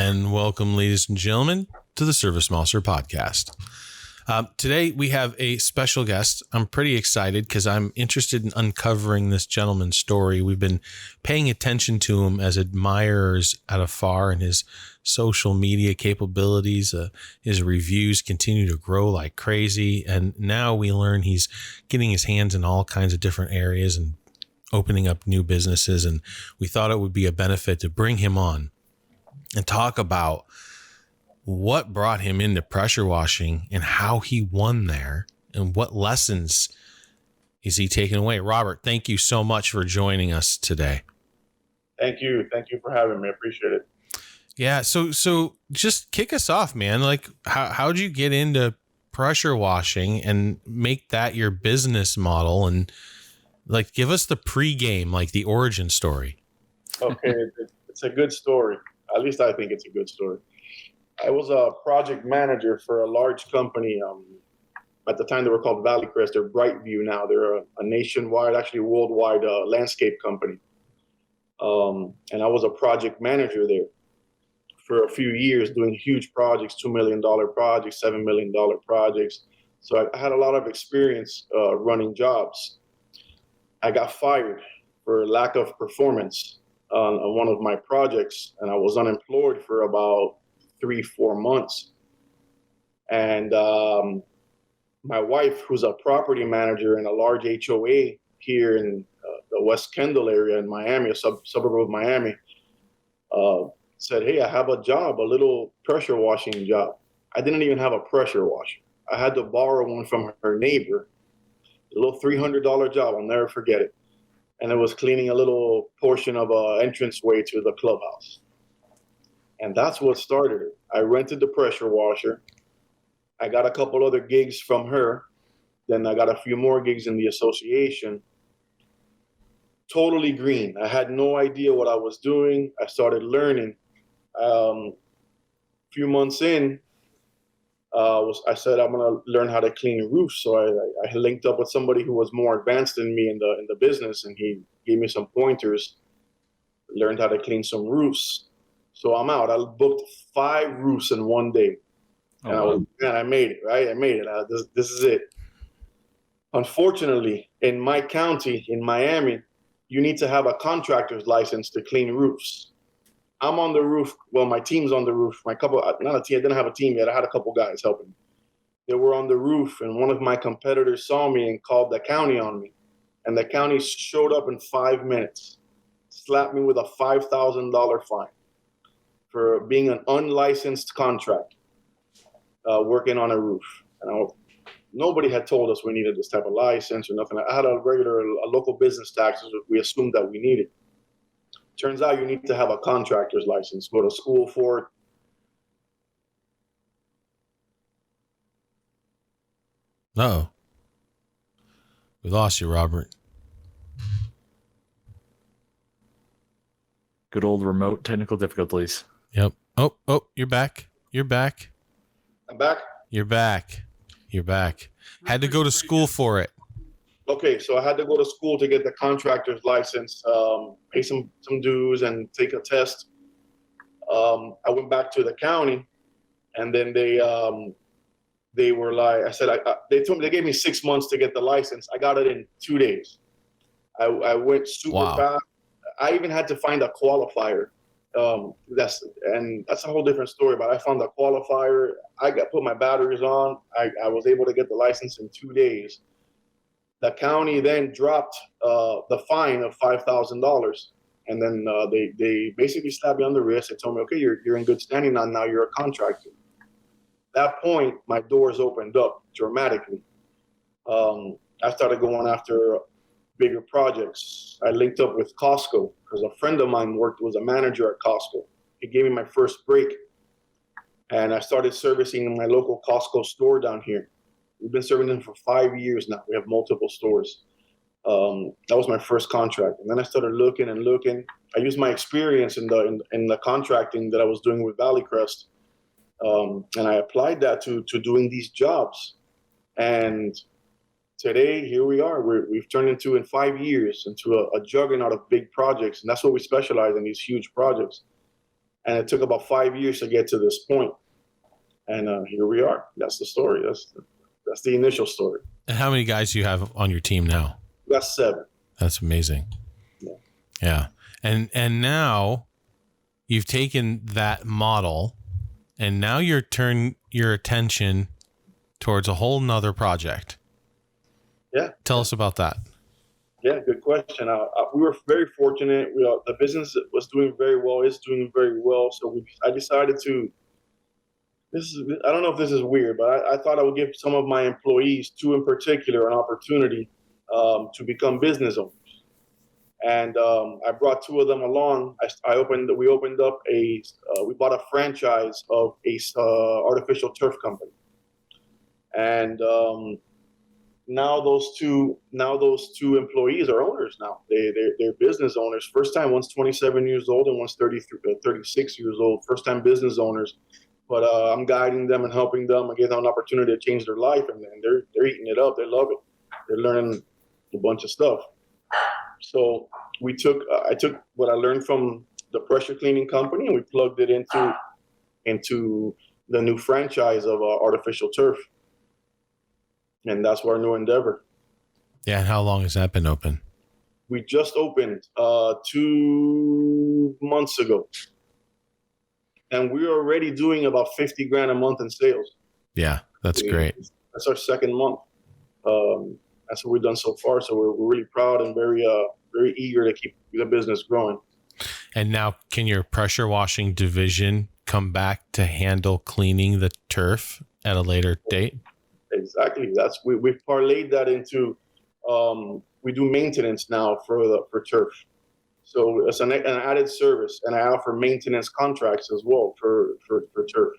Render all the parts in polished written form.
And welcome, ladies and gentlemen, to the ServiceMonster podcast. Today, we have a special guest. I'm pretty excited because I'm interested in uncovering this gentleman's story. We've been paying attention to him as admirers at afar, and his social media capabilities, his reviews continue to grow like crazy. And now we learn he's getting his hands in all kinds of different areas and opening up new businesses. And we thought it would be a benefit to bring him on and talk about what brought him into pressure washing and how he won there and what lessons is he taking away. Robert, thank you so much for joining us today. Thank you. Thank you for having me. I appreciate it. Yeah. So just kick us off, man. Like how'd you get into pressure washing and make that your business model? And like, give us the pregame, like the origin story. Okay. It's a good story. At least I think it's a good story. I was a project manager for a large company. At the time, they were called Valley Crest. They're Brightview now. They're a nationwide, actually worldwide landscape company. And I was a project manager there for a few years, doing huge projects, $2 million projects, $7 million projects. So I had a lot of experience running jobs. I got fired for lack of performance on one of my projects, and I was unemployed for about 3-4 months. And my wife, who's a property manager in a large HOA here in the West Kendall area in Miami, a suburb of Miami, said, "Hey, I have a job, a little pressure washing job." I didn't even have a pressure washer. I had to borrow one from her neighbor, a little $300 job. I'll never forget it. And it was cleaning a little portion of an entranceway to the clubhouse. And that's what started it. I rented the pressure washer. I got a couple other gigs from her. Then I got a few more gigs in the association. Totally green. I had no idea what I was doing. I started learning. A few months in, I said, I'm going to learn how to clean roofs. So I linked up with somebody who was more advanced than me in the business, and he gave me some pointers, learned how to clean some roofs. So I'm out. I booked 5 roofs in one day. And I made it, right? I made it. This is it. Unfortunately, in my county, in Miami, you need to have a contractor's license to clean roofs. I'm on the roof. Well, my team's on the roof. Not a team. I didn't have a team yet. I had a couple guys helping me. They were on the roof, and one of my competitors saw me and called the county on me. And the county showed up in 5 minutes, slapped me with a $5,000 fine for being an unlicensed contractor working on a roof. And nobody had told us we needed this type of license or nothing. I had a local business taxes we assumed that we needed. Turns out you need to have a contractor's license, go to school for it. Uh-oh. We lost you, Robert. Good old remote technical difficulties. Yep. Oh, you're back. You're back. I'm back? You're back. You're back. Had to go to school for it. Okay, so I had to go to school to get the contractor's license, pay some dues and take a test. I went back to the county, and then they were like, I said, they gave me 6 months to get the license. I got it in 2 days. I went super fast. I even had to find a qualifier. That's a whole different story, but I found a qualifier. Put my batteries on. I was able to get the license in 2 days. The county then dropped the fine of $5,000, and then they basically slapped me on the wrist. They told me, "Okay, you're in good standing now you're a contractor." At that point, my doors opened up dramatically. I started going after bigger projects. I linked up with Costco because a friend of mine was a manager at Costco. He gave me my first break, and I started servicing my local Costco store down here. We've been serving them for 5 years now. We have multiple stores. That was my first contract. And then I started looking. I used my experience in the contracting that I was doing with Valley Crest. And I applied that to doing these jobs. And today, here we are. We've turned in 5 years into a juggernaut of big projects. And that's what we specialize in, these huge projects. And it took about 5 years to get to this point. And here we are. That's the story. That's the initial story. And how many guys do you have on your team now? That's 7. That's amazing. Yeah. And now you've taken that model and now you're turning your attention towards a whole nother project. Yeah. Tell us about that. Yeah, good question. We were very fortunate. The business was doing very well. It's doing very well. So I decided to, I don't know if this is weird, but I thought I would give some of my employees, 2 in particular, an opportunity to become business owners. And I brought 2 of them along. We bought a franchise of a artificial turf company. And now those two employees are owners now. They're business owners. First time, one's 27 years old and one's 36 years old. First time business owners. But I'm guiding them and helping them and giving them an opportunity to change their life. And they're eating it up. They love it. They're learning a bunch of stuff. So I took what I learned from the pressure cleaning company and we plugged it into the new franchise of artificial turf. And that's our new endeavor. Yeah. And how long has that been open? We just opened 2 months ago. And we're already doing about $50,000 a month in sales. Yeah, that's great. That's our second month. That's what we've done so far. So we're really proud and very eager to keep the business growing. And now can your pressure washing division come back to handle cleaning the turf at a later date? Exactly. We've parlayed that into, we do maintenance now for turf. So it's an added service, and I offer maintenance contracts as well for turf.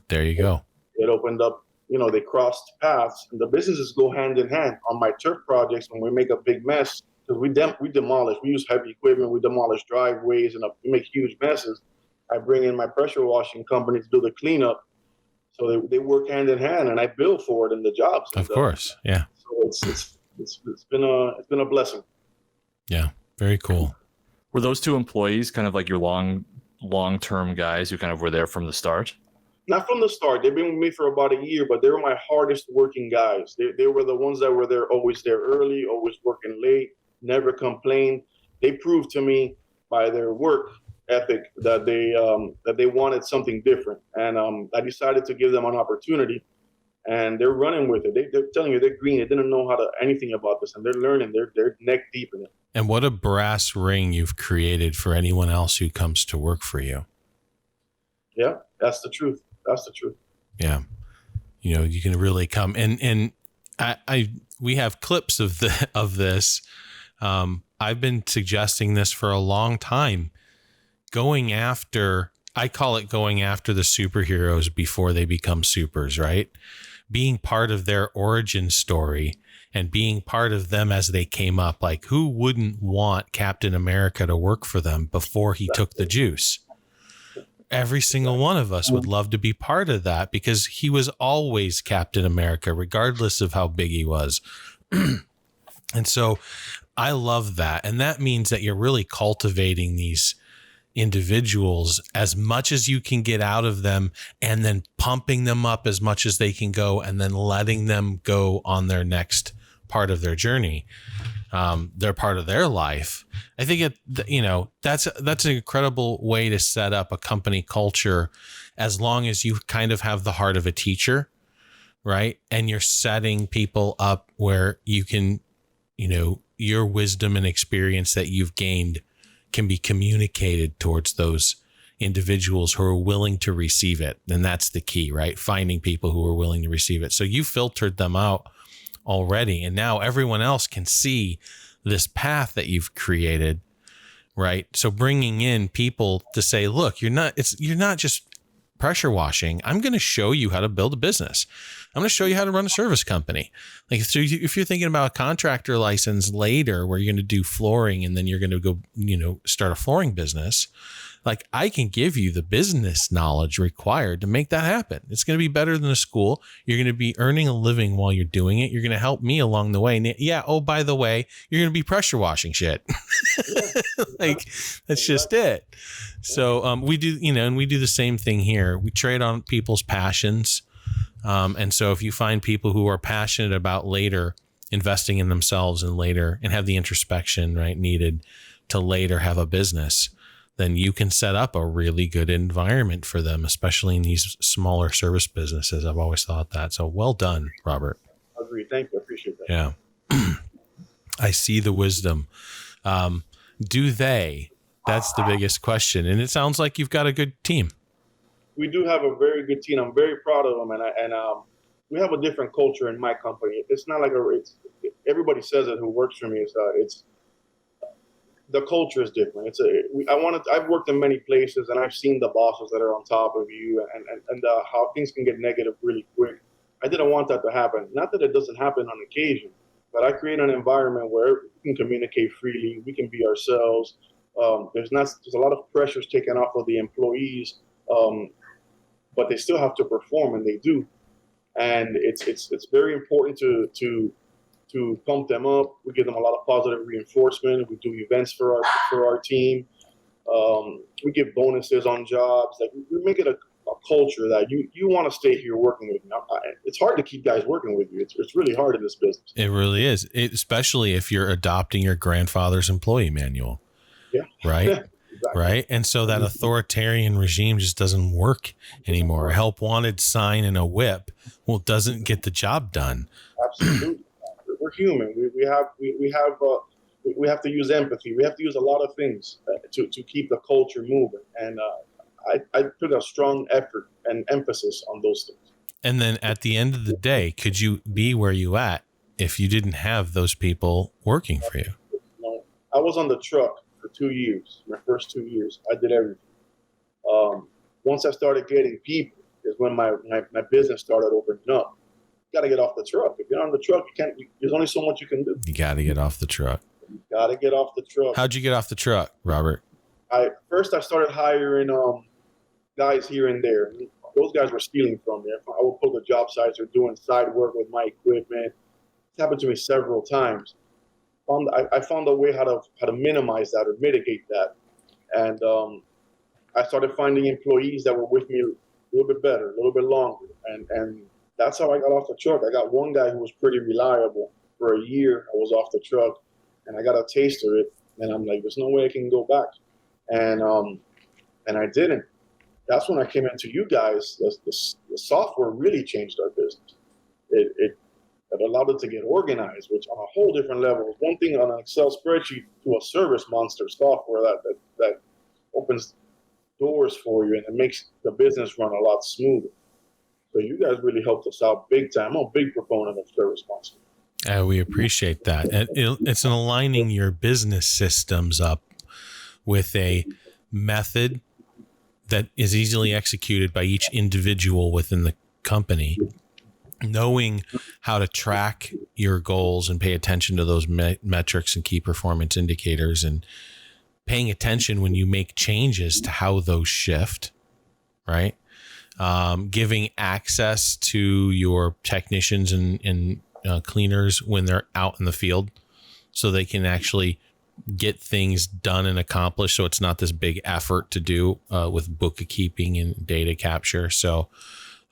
There you go. It opened up, they crossed paths, and the businesses go hand in hand. On my turf projects, when we make a big mess, because we demolish, we use heavy equipment, we demolish driveways, and we make huge messes. I bring in my pressure washing company to do the cleanup. So they work hand in hand, and I bill for it in the jobs. Of course, yeah. So it's been a blessing. Yeah, very cool. Were those 2 employees kind of like your long-term guys who kind of were there from the start? Not from the start. They've been with me for about a year, but they were my hardest working guys. They were the ones that were there, always there early, always working late, never complained. They proved to me by their work ethic that they wanted something different. And I decided to give them an opportunity, and they're running with it. They're telling you they're green. They didn't know anything about this, and they're learning. They're neck deep in it. And what a brass ring you've created for anyone else who comes to work for you. Yeah, that's the truth. That's the truth. Yeah. You can really come and we have clips of this. I've been suggesting this for a long time. I call it going after the superheroes before they become supers, right? Being part of their origin story and being part of them as they came up. Like, who wouldn't want Captain America to work for them before he took the juice? Every single one of us would love to be part of that because he was always Captain America, regardless of how big he was. And so I love that. And that means that you're really cultivating these individuals as much as you can get out of them and then pumping them up as much as they can go and then letting them go on their next part of their journey. They're part of their life. I think that's an incredible way to set up a company culture as long as you kind of have the heart of a teacher, right? And you're setting people up where you can, your wisdom and experience that you've gained can be communicated towards those individuals who are willing to receive it. And that's the key, right? Finding people who are willing to receive it. So you filtered them out already. And now everyone else can see this path that you've created, right? So bringing in people to say, look, you're not just pressure washing. I'm going to show you how to build a business. I'm going to show you how to run a service company. Like, so if you're thinking about a contractor license later, where you're going to do flooring and then you're going to go, start a flooring business, Like, I can give you the business knowledge required to make that happen. It's going to be better than a school. You're going to be earning a living while you're doing it. You're going to help me along the way. And yeah. Oh, by the way, you're going to be pressure washing shit. Like, that's just it. So we do, and we do the same thing here. We trade on people's passions. And so if you find people who are passionate about later investing in themselves and later and have the introspection, right, needed to later have a business, then you can set up a really good environment for them, especially in these smaller service businesses. I've always thought that. So well done, Robert. I agree. Thank you. I appreciate that. Yeah. I see the wisdom. Do they? That's the biggest question. And it sounds like you've got a good team. We do have a very good team. I'm very proud of them. And we have a different culture in my company. It's not like everybody says it who works for me. It's the culture is different. I've worked in many places and I've seen the bosses that are on top of you and how things can get negative really quick. I didn't want that to happen. Not that it doesn't happen on occasion, but I create an environment where we can communicate freely. We can be ourselves. There's a lot of pressures taken off of the employees, but they still have to perform, and they do. And it's very important to pump them up. We give them a lot of positive reinforcement. We do events for our team. We give bonuses on jobs. Like, we make it a culture that you want to stay here working with me. It's hard to keep guys working with you. It's really hard in this business. It really is, especially if you're adopting your grandfather's employee manual. Yeah. Right. Exactly. Right. And so that authoritarian regime just doesn't work anymore. A help wanted sign and a whip, doesn't get the job done. Absolutely. We're human. We have to use empathy. We have to use a lot of things to keep the culture moving. And I put a strong effort and emphasis on those things. And then at the end of the day, could you be where you at if you didn't have those people working for you? I was on the truck for 2 years. My first 2 years, I did everything. Once I started getting people is when my business started opening up. You got to get off the truck. If you're on the truck, there's only so much you can do. You got to get off the truck. You got to get off the truck. How'd you get off the truck, Robert? I started hiring guys here and there. Those guys were stealing from me. I would pull the job sites or doing side work with my equipment. It's happened to me several times. I found a way how to minimize that or mitigate that. And I started finding employees that were with me a little bit better, a little bit longer. And that's how I got off the truck. I got one guy who was pretty reliable. For a year, I was off the truck, and I got a taste of it. And I'm like, there's no way I can go back. And I didn't. That's when I came into you guys. The software really changed our business. It allowed it to get organized, which on a whole different level. One thing on an Excel spreadsheet to a ServiceMonster software that opens doors for you and it makes the business run a lot smoother. So you guys really helped us out big time. I'm a big proponent of ServiceMonster. We appreciate that. And it's an aligning your business systems up with a method that is easily executed by each individual within the company, knowing how to track your goals and pay attention to those metrics and key performance indicators, and paying attention when you make changes to how those shift, right? Giving access to your technicians and cleaners when they're out in the field so they can actually get things done and accomplished. So it's not this big effort to do with bookkeeping and data capture. So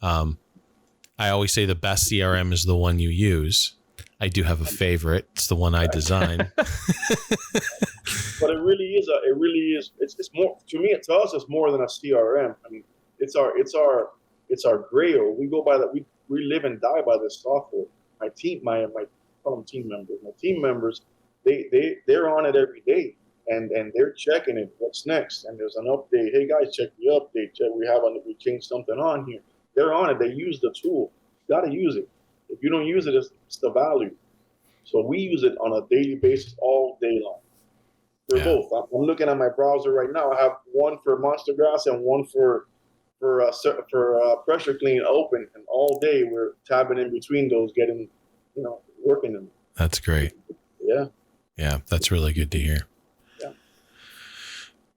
I always say the best CRM is the one you use. I do have a favorite. It's the one I design. But it really is. It's more, to me, to us, it's more than a CRM. I mean, it's our grail. We go by that. We live and die by this software. My team, I call them team members. My team members, they're on it every day, and they're checking it. What's next? And there's an update. Hey guys, check the update. Check we changed something on here. They're on it. They use the tool. You got to use it. If you don't use it, it's the value. So we use it on a daily basis, all day long. For both. I'm looking at my browser right now. I have one for Monster Grass and one for pressure clean open, and all day we're tabbing in between those, getting, working them. That's great. Yeah. Yeah, that's really good to hear. Yeah.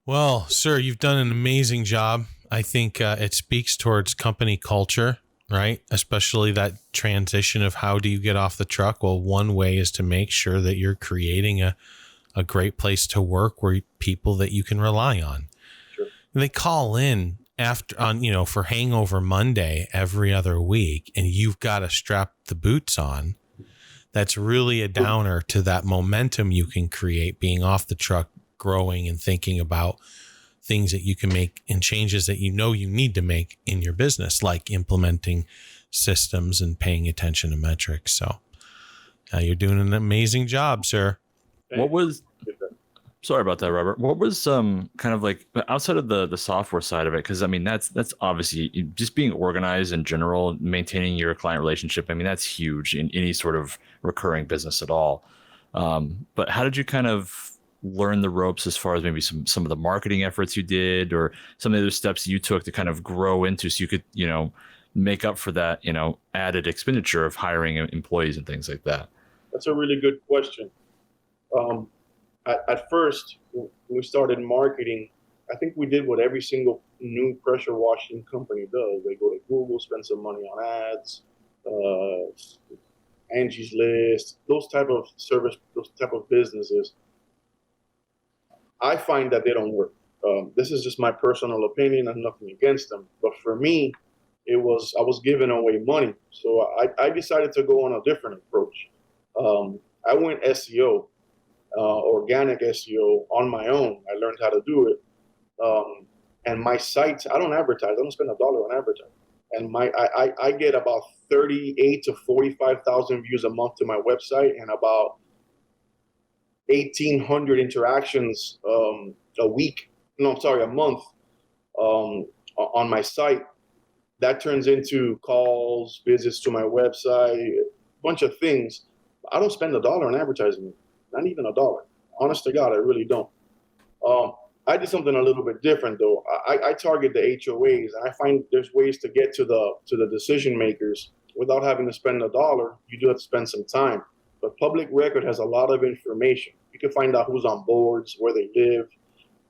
Well, sir, you've done an amazing job. I think it speaks towards company culture, right? Especially that transition of how do you get off the truck? Well, one way is to make sure that you're creating a great place to work where people that you can rely on. Sure. And they call in for Hangover Monday every other week, and you've got to strap the boots on. That's really a downer to that momentum you can create being off the truck, growing and thinking about things that you can make and changes that you need to make in your business, like implementing systems and paying attention to metrics. So you're doing an amazing job, sir. Sorry about that, Robert. What was kind of like outside of the software side of it? Because I mean, that's obviously just being organized in general, maintaining your client relationship. I mean, that's huge in any sort of recurring business at all. But how did you kind of learn the ropes as far as maybe some of the marketing efforts you did, or some of the other steps you took to kind of grow into, so you could make up for that added expenditure of hiring employees and things like that? That's a really good question. At first, when we started marketing, I think we did what every single new pressure washing company does. They go to Google, spend some money on ads, Angie's List, those type of businesses. I find that they don't work. This is just my personal opinion. I'm nothing against them, but for me, I was giving away money. So I decided to go on a different approach. I went SEO. Organic SEO on my own. I learned how to do it. And my sites, I don't advertise. I don't spend $1 on advertising. And I get about 38 to 45,000 views a month to my website, and about 1,800 interactions a month on my site. That turns into calls, visits to my website, a bunch of things. I don't spend $1 on advertising. Not even $1. Honest to God, I really don't. I did something a little bit different though. I target the HOAs, and I find there's ways to get to the decision makers without having to spend $1. You do have to spend some time. But public record has a lot of information. You can find out who's on boards, where they live,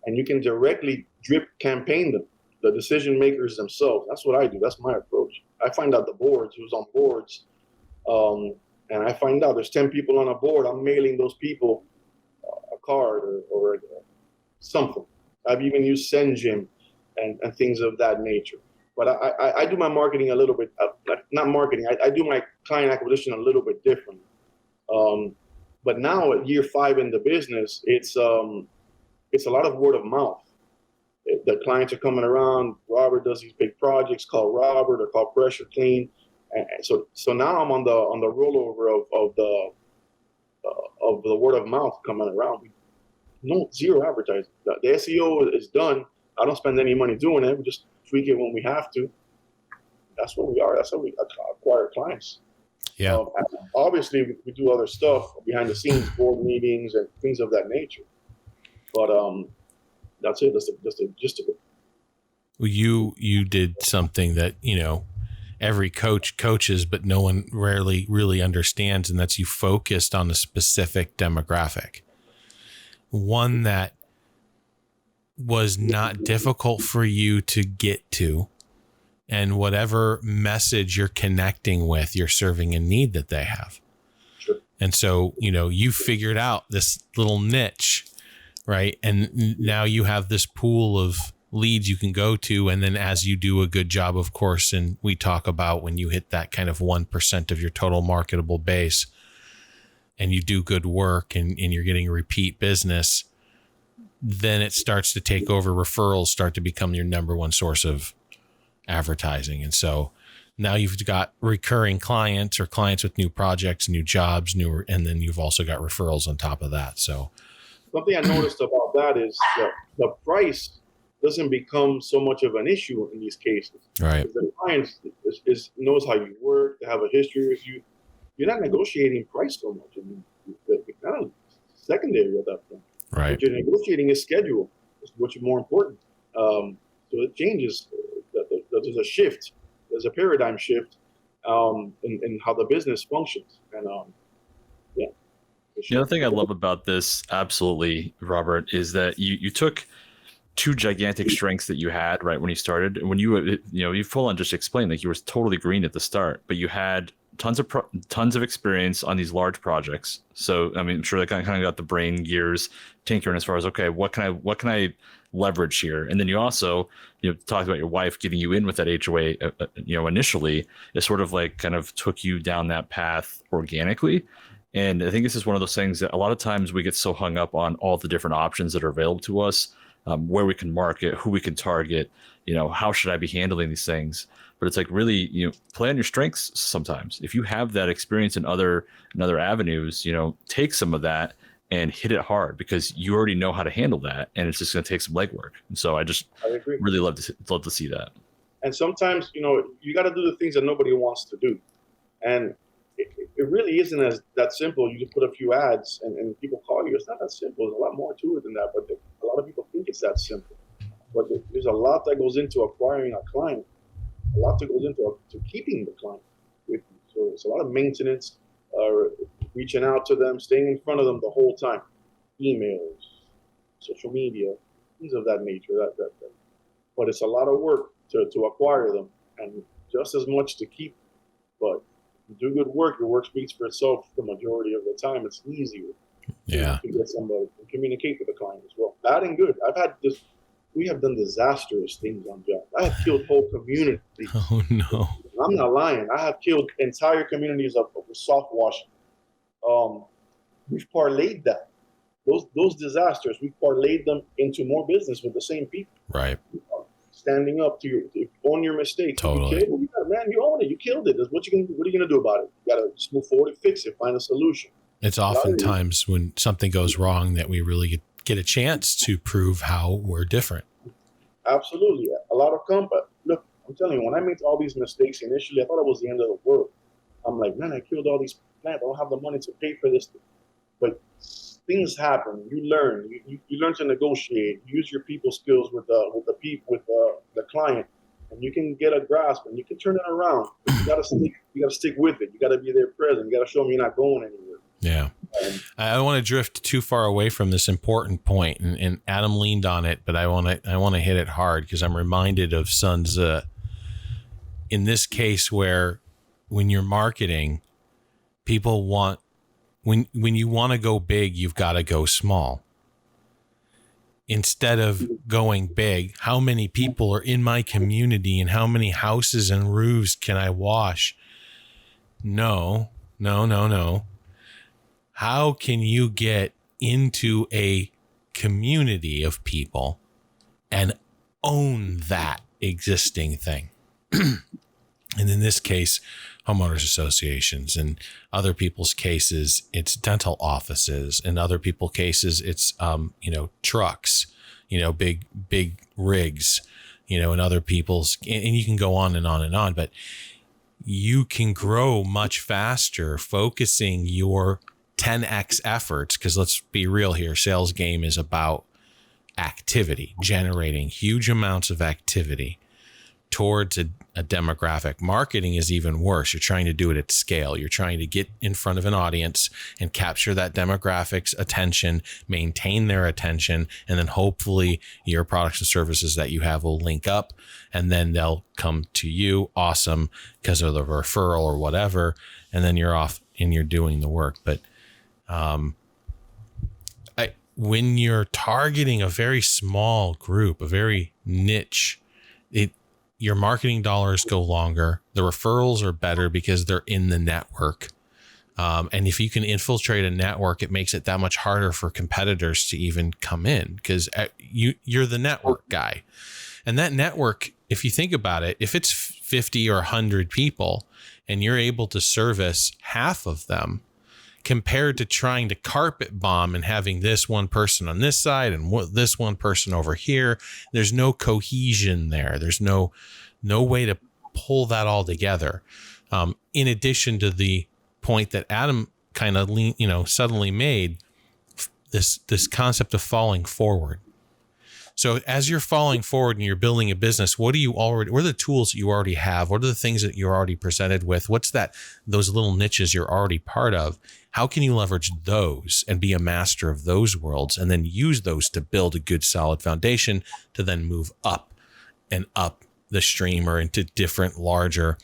and you can directly drip campaign them, the decision makers themselves. That's what I do. That's my approach. I find out the boards, who's on boards. And I find out there's 10 people on a board. I'm mailing those people a card or something. I've even used SendGym and things of that nature. But I do my marketing a little bit, not marketing. I do my client acquisition a little bit different. But now at year 5 in the business, it's a lot of word of mouth. The clients are coming around. Robert does these big projects. Call Robert or call Pressure Clean. And so now I'm on the rollover of the word of mouth coming around. Zero advertising. The SEO is done. I don't spend any money doing it. We just tweak it when we have to. That's what we are. That's how we acquire clients. Yeah. Obviously, we do other stuff behind the scenes, board meetings and things of that nature. But that's it. That's the gist of it. Well, you did something that every coach coaches, but no one rarely really understands, and that's you focused on a specific demographic, one that was not difficult for you to get to, and whatever message you're connecting with, you're serving a need that they have. Sure. And so you figured out this little niche, right? And now you have this pool of leads you can go to. And then as you do a good job, of course, and we talk about when you hit that kind of 1% of your total marketable base and you do good work and you're getting repeat business, then it starts to take over. Referrals start to become your number one source of advertising. And so now you've got recurring clients or clients with new projects, new jobs, and then you've also got referrals on top of that. So something I noticed about that is the price doesn't become so much of an issue in these cases. Right. The client knows how you work, they have a history with you. You're not negotiating price so much. I mean, it's kind of secondary at that point. Right. What you're negotiating is schedule, which is more important. So it changes. There's a shift. There's a paradigm shift in how the business functions. And yeah. The other thing I love about this, absolutely, Robert, is that you took two gigantic strengths that you had right when you started. When you full on just explained, like, you were totally green at the start, but you had tons of experience on these large projects. So I mean, I'm sure that kind of got the brain gears tinkering as far as, okay, what can I leverage here? And then you also, talked about your wife getting you in with that HOA, initially. It sort of like kind of took you down that path organically. And I think this is one of those things that a lot of times we get so hung up on all the different options that are available to us, where we can market, who we can target, how should I be handling these things? But it's like, really, play on your strengths sometimes. If you have that experience in other avenues, take some of that and hit it hard, because you already know how to handle that, and it's just going to take some legwork. And so I agree. Really love to see that. And sometimes, you got to do the things that nobody wants to do. And it really isn't that simple. You just put a few ads and people call you. It's not that simple. There's a lot more to it than that. But a lot of people think it's that simple. But there's a lot that goes into acquiring a client, a lot that goes into keeping the client with you. So it's a lot of maintenance, reaching out to them, staying in front of them the whole time, emails, social media, things of that nature. That. But it's a lot of work to acquire them, and just as much to keep. But you do good work, your work speaks for itself the majority of the time. It's easier to get somebody and communicate with the client as well. Bad and good. We have done disastrous things on jobs. I have killed whole communities. Oh, no. I'm not lying. I have killed entire communities of soft washing. We've parlayed that. Those disasters, we've parlayed them into more business with the same people. Right. Standing up to own your mistakes. Totally. You own it. You killed it. What are you gonna do about it? You gotta just move forward and fix it. Find a solution. It's oftentimes when something goes wrong that we really get a chance to prove how we're different. Absolutely. A lot of look, I'm telling you, when I made all these mistakes initially, I thought it was the end of the world. I'm like, man, I killed all these plants. I don't have the money to pay for this. But things happen. You learn. You learn to negotiate. Use your people skills with the client, and you can get a grasp and you can turn it around. But you gotta stick with it. You gotta be there present. You gotta show them you're not going anywhere. Yeah. I don't want to drift too far away from this important point, and Adam leaned on it, but I want to hit it hard, because I'm reminded of Sun Tzu in this case, where when you're marketing, people want, when you want to go big, you've got to go small. Instead of going big, how many people are in my community and how many houses and roofs can I wash? No. How can you get into a community of people and own that existing thing? And in this case, homeowners associations. In other people's cases, it's dental offices. In other people's cases, it's, trucks, big rigs, in other people's, and you can go on and on and on, but you can grow much faster focusing your 10x efforts. Cause let's be real here. Sales game is about activity, generating huge amounts of activity towards a demographic. Marketing is even worse. You're trying to do it at scale. You're trying to get in front of an audience and capture that demographic's attention, maintain their attention, and then hopefully your products and services that you have will link up, and then they'll come to you. Awesome, because of the referral or whatever, and then you're off and you're doing the work. But when you're targeting a very small group, a very niche, your marketing dollars go longer. The referrals are better because they're in the network. And if you can infiltrate a network, it makes it that much harder for competitors to even come in, because you're the network guy. And that network, if you think about it, if it's 50 or 100 people and you're able to service half of them, compared to trying to carpet bomb and having this one person on this side and this one person over here, there's no cohesion there. There's no way to pull that all together. In addition to the point that Adam kind of suddenly made, this concept of falling forward. So as you're falling forward and you're building a business, what are the tools that you already have? What are the things that you're already presented with? What's those little niches you're already part of? How can you leverage those and be a master of those worlds and then use those to build a good solid foundation to then move up and up the stream or into different larger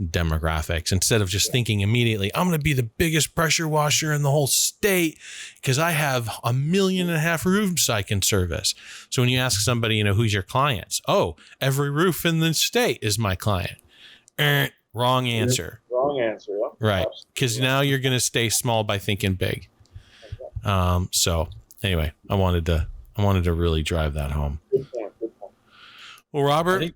demographics, instead of just thinking immediately, I'm going to be the biggest pressure washer in the whole state because I have 1.5 million roofs I can service. So when you ask somebody, who's your clients? Oh, every roof in the state is my client. Wrong answer. Wrong answer. Yeah. Right. Because now you're going to stay small by thinking big. So anyway, I wanted to really drive that home. Good point. Well, Robert,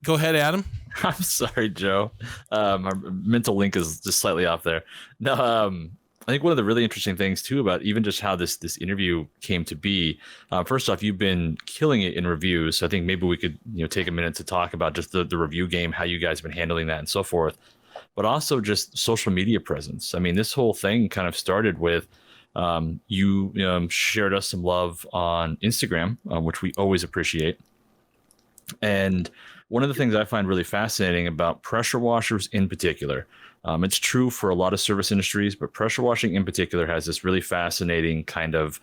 go ahead, Adam. I'm sorry, Joe. Our mental link is just slightly off there. No, I think one of the really interesting things too about even just how this interview came to be. First off, you've been killing it in reviews. So I think maybe we could take a minute to talk about just the review game, how you guys have been handling that, and so forth. But also just social media presence. I mean, this whole thing kind of started with you shared us some love on Instagram, which we always appreciate. And one of the things I find really fascinating about pressure washers in particular, it's true for a lot of service industries, but pressure washing in particular has this really fascinating kind of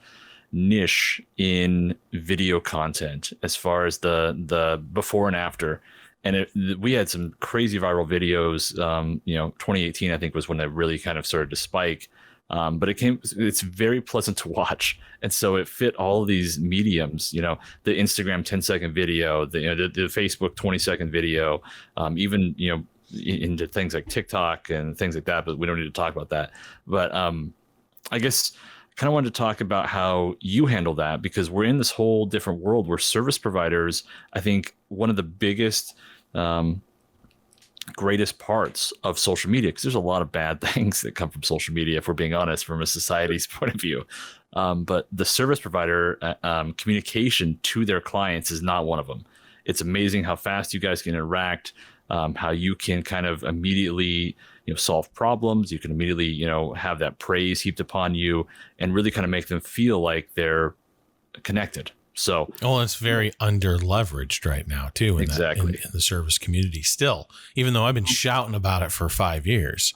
niche in video content as far as the before and after. And we had some crazy viral videos. 2018, I think, was when they really kind of started to spike. But it's very pleasant to watch. And so it fit all of these mediums, the Instagram 10-second video, the Facebook 20-second video, even, into things like TikTok and things like that, but we don't need to talk about that. But I guess I kind of wanted to talk about how you handle that, because we're in this whole different world where service providers, I think one of the biggest, greatest parts of social media, because there's a lot of bad things that come from social media, if we're being honest, from a society's point of view. But the service provider communication to their clients is not one of them. It's amazing how fast you guys can interact, how you can kind of immediately solve problems. You can immediately have that praise heaped upon you and really kind of make them feel like they're connected. So, it's very under leveraged right now too. In exactly. In the service community still, even though I've been shouting about it for 5 years,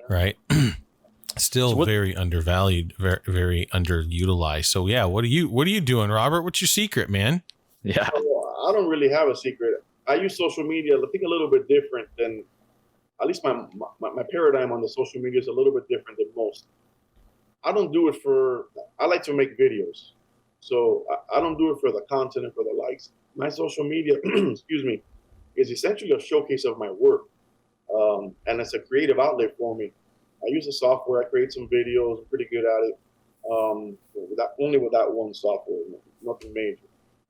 right? Still very undervalued, very, very underutilized. So yeah, what are you doing, Robert? What's your secret, man? Yeah. I don't really have a secret. I use social media, I think, a little bit different than, at least my paradigm on the social media is a little bit different than most. I don't do it I like to make videos. So I don't do it for the content and for the likes. My social media, excuse me, is essentially a showcase of my work. And it's a creative outlet for me. I use the software. I create some videos. I'm pretty good at it. Only with that one software, nothing major.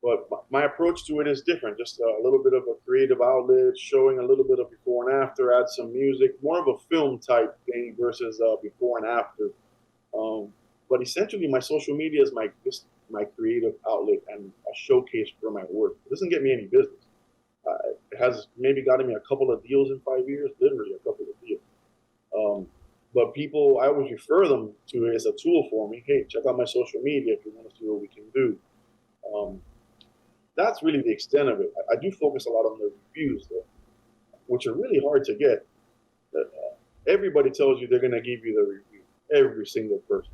But my approach to it is different. Just a little bit of a creative outlet, showing a little bit of before and after, add some music, more of a film type thing versus before and after. But essentially, my social media is my creative outlet and a showcase for my work. It doesn't get me any business. It has maybe gotten me a couple of deals in 5 years, literally a couple of deals. But people, I always refer them to it as a tool for me. Hey, check out my social media if you want to see what we can do. That's really the extent of it. I do focus a lot on the reviews, though, which are really hard to get. Everybody tells you they're going to give you the review, every single person.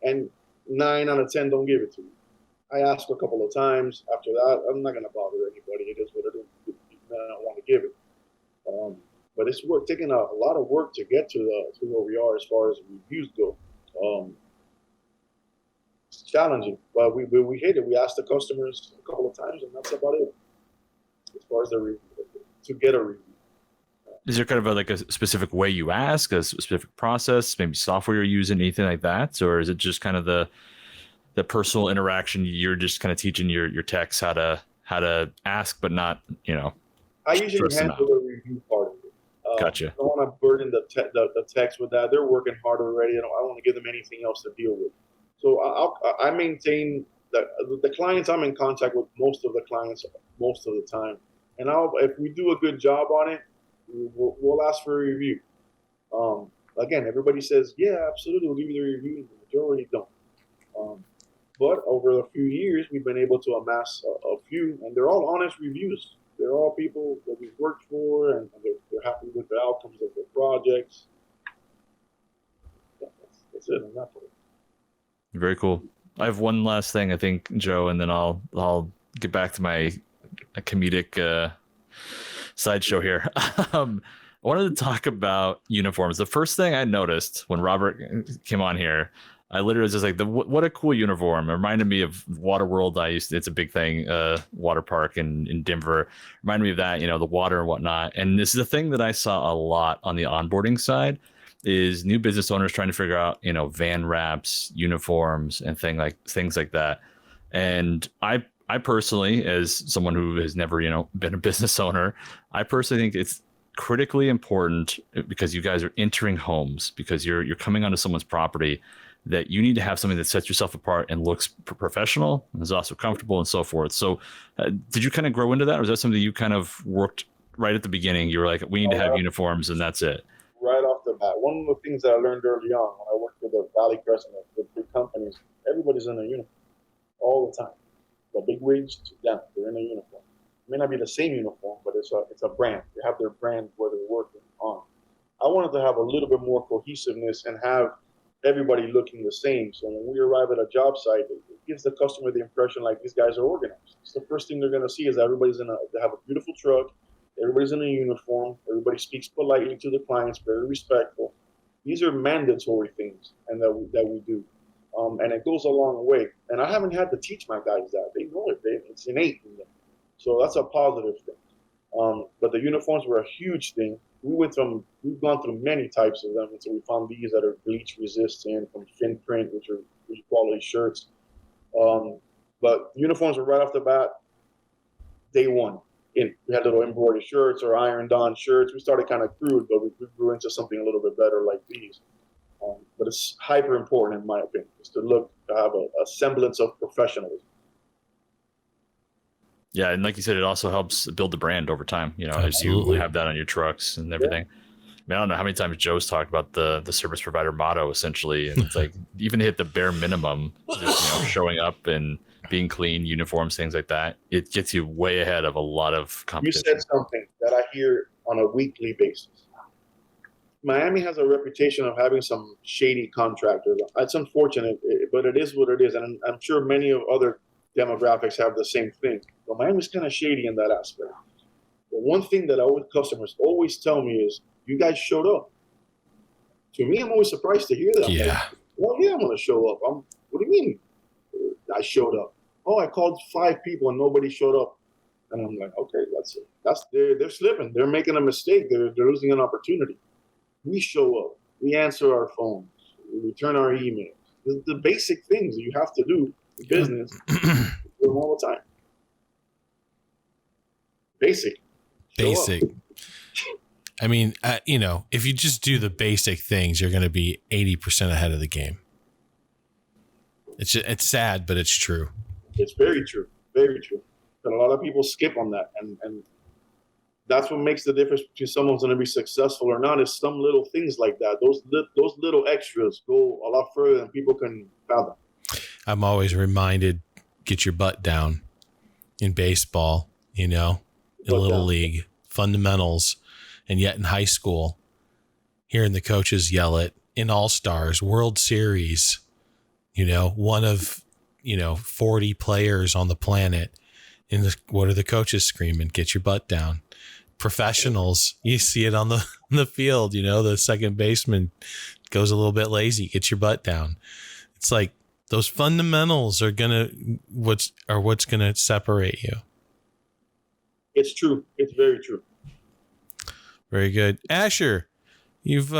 And 9 out of 10 don't give it to you. I asked a couple of times. After that, I'm not going to bother anybody. It is what it is. I don't want to give it. But it's taking a lot of work to get to where we are as far as reviews go. It's challenging, but we hate it. We asked the customers a couple of times, and that's about it. As far as to get a review. Is there kind of a specific way you ask, a specific process, maybe software you're using, anything like that? Or is it just kind of the personal interaction? You're just kind of teaching your techs how to ask, but not, I usually handle the review part of it. Gotcha. I don't want to burden the techs with that. They're working hard already. I don't want to give them anything else to deal with. So I maintain the clients. I'm in contact with most of the clients most of the time. And if we do a good job on it, we'll ask for a review. Again, everybody says, yeah, absolutely, we'll give you the review. The majority don't. But over a few years, we've been able to amass a few, and they're all honest reviews. They're all people that we've worked for, and they're happy with the outcomes of their projects. Yeah, that's it. And that's it. Very cool. I have one last thing, I think, Joe, and then I'll get back to my comedic sideshow here. I wanted to talk about uniforms. The first thing I noticed when Robert came on here, I literally was just like, what a cool uniform. It reminded me of Waterworld. It's a big thing, water park in Denver. Reminded me of that, the water and whatnot. And this is a thing that I saw a lot on the onboarding side is new business owners trying to figure out, van wraps, uniforms, and things like that. And I personally, as someone who has never, been a business owner, I personally think it's critically important because you guys are entering homes, because you're coming onto someone's property, that you need to have something that sets yourself apart and looks professional and is also comfortable and so forth. So did you kind of grow into that, or was that something you kind of worked right at the beginning? You were like, we need to have uniforms and that's it. Right off the bat, one of the things that I learned early on when I worked with the Valley Crest and the big companies, everybody's in a uniform all the time. The big wigs to them, they're in a uniform. It may not be the same uniform, but it's a brand. They have their brand where they're working on. I wanted to have a little bit more cohesiveness and have everybody looking the same. So when we arrive at a job site, it gives the customer the impression like these guys are organized. It's the first thing they're going to see is everybody's they have a beautiful truck. Everybody's in a uniform. Everybody speaks politely to the clients, very respectful. These are mandatory things, and that we do, and it goes a long way. And I haven't had to teach my guys that; they know it. It's innate in them. So that's a positive thing. But the uniforms were a huge thing. We've gone through many types of them until we found these that are bleach resistant, from thin print, which are quality shirts. But uniforms were right off the bat, day one. We had little embroidered shirts or ironed on shirts. We started kind of crude, but we grew into something a little bit better like these. But it's hyper important, in my opinion, is to have a semblance of professionalism. Yeah, and like you said, it also helps build the brand over time. As you have that on your trucks and everything. Yeah. I mean, I don't know how many times Joe's talked about the service provider motto, essentially, and it's like even hit the bare minimum, just showing up and being clean, uniforms, things like that. It gets you way ahead of a lot of competition. You said something that I hear on a weekly basis. Miami has a reputation of having some shady contractors. It's unfortunate, but it is what it is, and I'm sure many of other demographics have the same thing. But Miami's kind of shady in that aspect. But one thing that customers always tell me is, you guys showed up. To me, I'm always surprised to hear that. Yeah. Like, well, yeah, I'm going to show up. What do you mean I showed up? Oh, I called 5 people and nobody showed up. And I'm like, okay, that's it. They're slipping. They're making a mistake. They're losing an opportunity. We show up. We answer our phones. We return our emails. The basic things that you have to do in business, do them all the time. Basic. I mean, if you just do the basic things, you're going to be 80% ahead of the game. It's sad, but it's true. It's very true. Very true. But a lot of people skip on that. And that's what makes the difference between someone's going to be successful or not, is some little things like that. Those little extras go a lot further than people can fathom. I'm always reminded, get your butt down in baseball, in Little League, fundamentals. And yet in high school, hearing the coaches yell it in All-Stars, World Series, one of, 40 players on the planet. And what are the coaches screaming? Get your butt down. Professionals, you see it on the field, the second baseman goes a little bit lazy. Get your butt down. It's like those fundamentals are what's going to separate you. It's true. It's very true. Very good. Asher, you've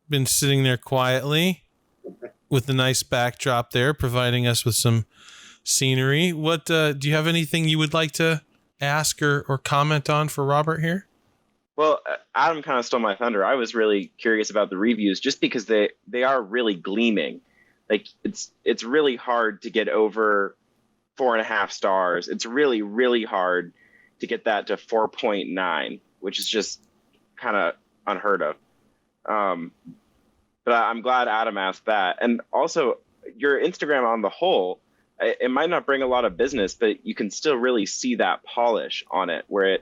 been sitting there quietly with a nice backdrop there, providing us with some scenery. What do you have anything you would like to ask or comment on for Robert here? Well, Adam kind of stole my thunder. I was really curious about the reviews just because they are really gleaming. Like it's really hard to get over 4.5 stars. It's really, really hard to get that to 4.9, which is just kind of unheard of. But I'm glad Adam asked that. And also your Instagram on the whole, it might not bring a lot of business, but you can still really see that polish on it, where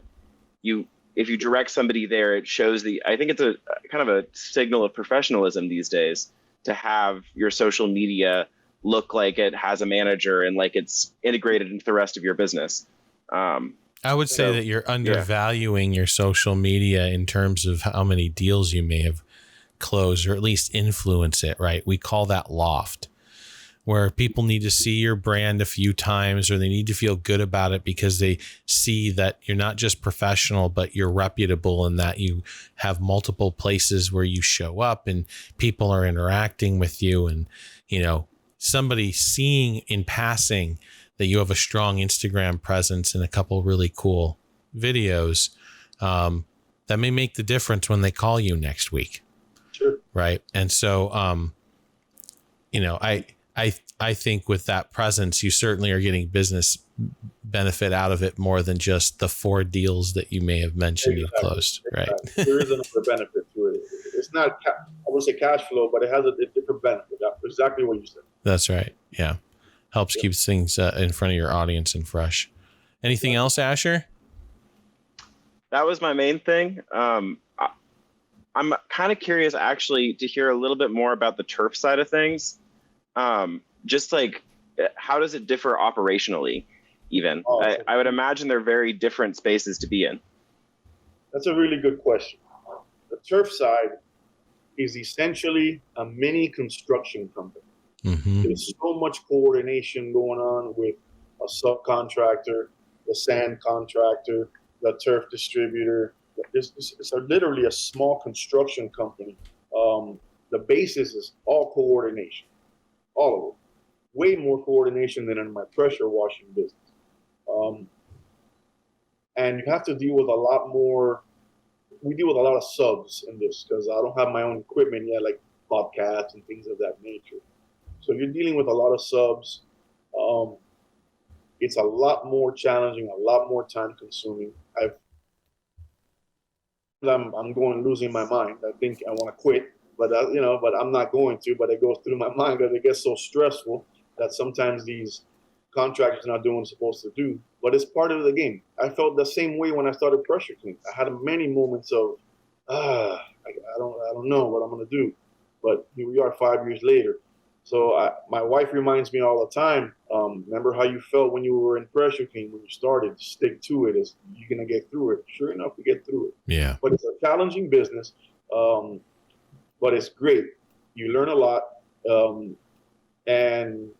if you direct somebody there, it shows I think it's a kind of a signal of professionalism these days to have your social media look like it has a manager and like it's integrated into the rest of your business. I would say that you're undervaluing your social media in terms of how many deals you may have closed, or at least influence it, right? We call that Loft, where people need to see your brand a few times, or they need to feel good about it because they see that you're not just professional, but you're reputable, and that you have multiple places where you show up and people are interacting with you. And, somebody seeing in passing that you have a strong Instagram presence and a couple really cool videos, that may make the difference when they call you next week. Sure. Right. And so, I think with that presence, you certainly are getting business benefit out of it more than just the 4 deals that you may have mentioned you closed. Right. There is another benefit to it. It's not, I wouldn't say cash flow, but it has a different benefit. That's exactly what you said. That's right. Yeah. Helps keep things in front of your audience and fresh. Anything else, Asher? That was my main thing. I'm kind of curious actually to hear a little bit more about the turf side of things. Just like, how does it differ operationally even? I would imagine they're very different spaces to be in. That's a really good question. The turf side is essentially a mini construction company. Mm-hmm. There's so much coordination going on with a subcontractor, the sand contractor, the turf distributor. It's literally a small construction company. The basis is all coordination, all of it. Way more coordination than in my pressure washing business. And you have to deal with a lot more. We deal with a lot of subs in this because I don't have my own equipment yet, like bobcats and things of that nature. So you're dealing with a lot of subs. It's a lot more challenging, a lot more time consuming. I'm losing my mind. I think I want to quit, but I'm not going to. But it goes through my mind because it gets so stressful that sometimes these contractors are not doing what they're supposed to do. But it's part of the game. I felt the same way when I started pressure clean. I had many moments of, I don't know what I'm going to do. But here we are 5 years later. So my wife reminds me all the time, remember how you felt when you were in pressure clean, when you started, stick to it. You're going to get through it. Sure enough, we get through it. Yeah. But it's a challenging business, but it's great. You learn a lot, and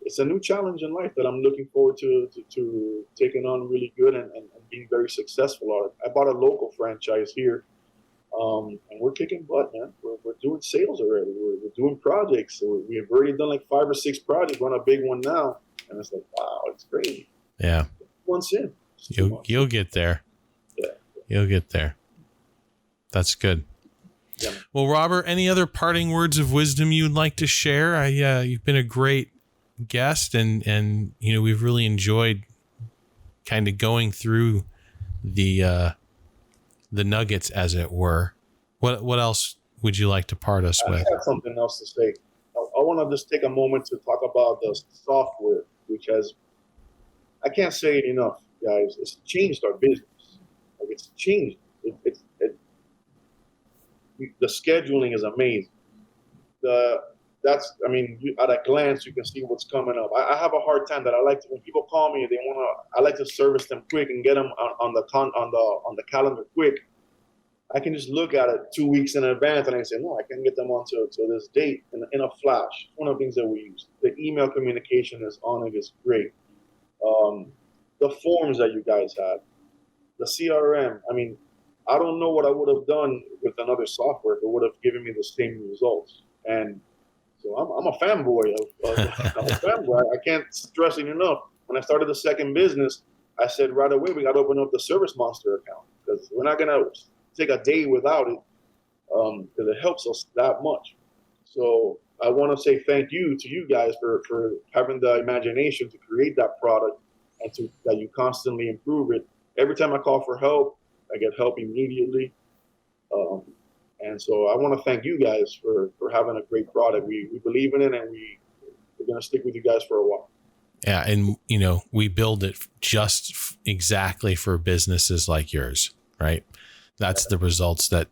it's a new challenge in life that I'm looking forward to taking on really good and being very successful on it. I bought a local franchise here. And we're kicking butt, man. We're doing sales already. We're doing projects. So we have already done like 5 or 6 projects. We're on a big one now, and it's like, wow, it's crazy. Yeah. Once in, you'll get there. Yeah. You'll get there. That's good. Yeah. Well, Robert, any other parting words of wisdom you'd like to share? You've been a great guest, and we've really enjoyed kind of going through the nuggets, as it were. What else would you like to part us with? I have something else to say. I want to just take a moment to talk about the software, which I can't say it enough, guys. It's changed our business. Like, it's changed. The scheduling is amazing. At a glance, you can see what's coming up. I have a hard time that when people call me, I like to service them quick and get them on the calendar quick. I can just look at it 2 weeks in advance and I say, no, I can get them onto this date in a flash. One of the things that we use. The email communication is on it is great. The forms that you guys had, the CRM. I don't know what I would have done with another software if it would have given me the same results. And so I'm a fanboy I'm a fanboy. I can't stress it enough. When I started the second business, I said right away, we got to open up the ServiceMonster account because we're not going to take a day without it because it helps us that much. So I want to say thank you to you guys for having the imagination to create that product and that you constantly improve it. Every time I call for help, I get help immediately. And so I want to thank you guys for having a great product. We believe in it, and we're going to stick with you guys for a while. Yeah. And, we build it just exactly for businesses like yours, right? That's the results that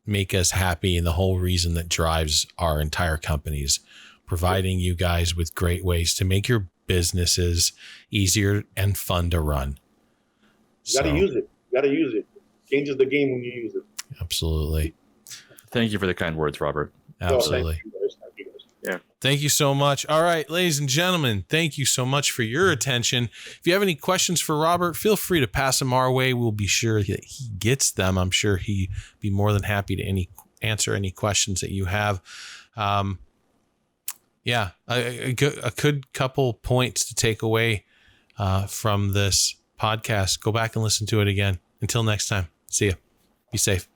make us happy. And the whole reason that drives our entire companies, providing you guys with great ways to make your businesses easier and fun to run. You got to use it. Changes the game when you use it. Absolutely. Thank you for the kind words, Robert. Absolutely. Thank you guys. Yeah. Thank you so much. All right, ladies and gentlemen, thank you so much for your attention. If you have any questions for Robert, feel free to pass them our way. We'll be sure that he gets them. I'm sure he'd be more than happy to answer any questions that you have. A good couple points to take away from this podcast. Go back and listen to it again. Until next time, see ya. Be safe.